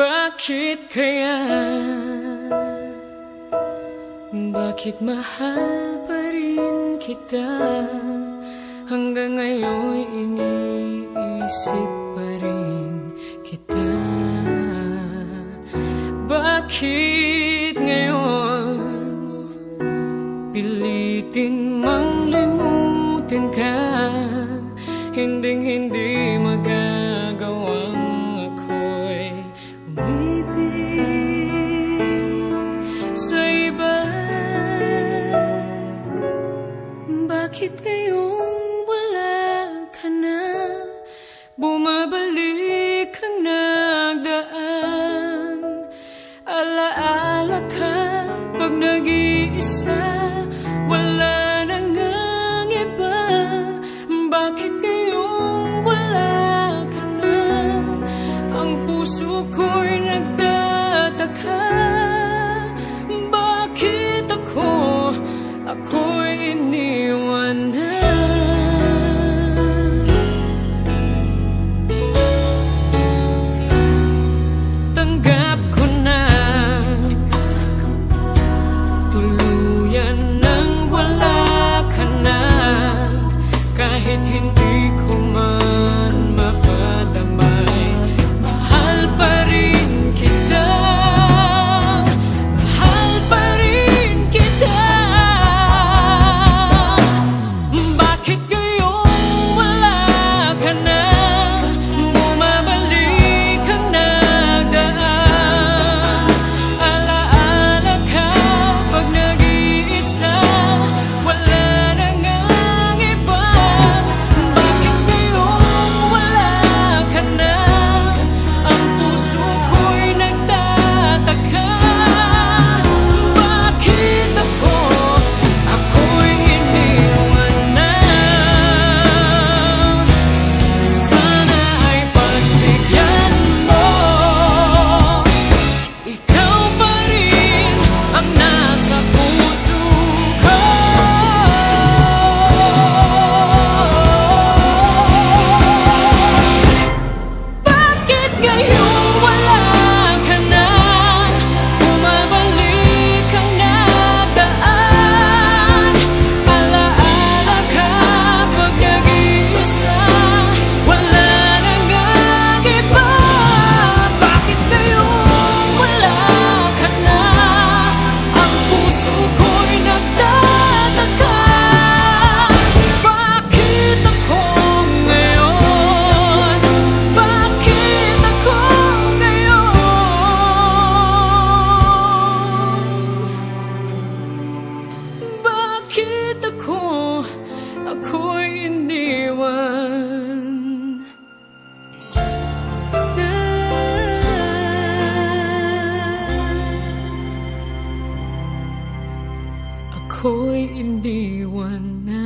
Bakit kaya? Bakit mahal pa rin kita? Hanggang ngayon iniisip pa rin kita. Bakit ngayon pilitin mang limutin ka? Hinding-hindi magagawang ako'y umibig sa iba. Bakit ngayong wala ka na? Bumabalik kang nagdaan. Alaala ka pag nag-iisa. Wala nang ang iba. Bakit ngayong wala ka na? Ang puso ko'y nagtataka. Bakit ako'y iniwan na? Tanggap ko na tuluyan nang wala ka na. Kahit hindi ko man mapadamay, mahal pa rin kita. Mahal pa rin kita. Bakit ngayong wala ka na? Bumabalik kang nagdaan. Alaala ka pag nag-iisa. Wala nang ang iba. Bakit ngayong wala ka na? Ang puso ko'y nagtataka. Bakit ako'y iniwan na? Sana ay pagbigyan mo. Ikaw pa rin ang nasa puso ko. Bakit ngayong wala ka na? Bumabalik kang nagdaan. Alaala ka pag nag-iisa. Wala nang ang iba. Bakit ngayong wala ka na? Ang puso ko'y nagtataka. Bakit ako ngayon? Bakit ako ngayon? Bakit ako'y iniwan na? Ako'y iniwan na.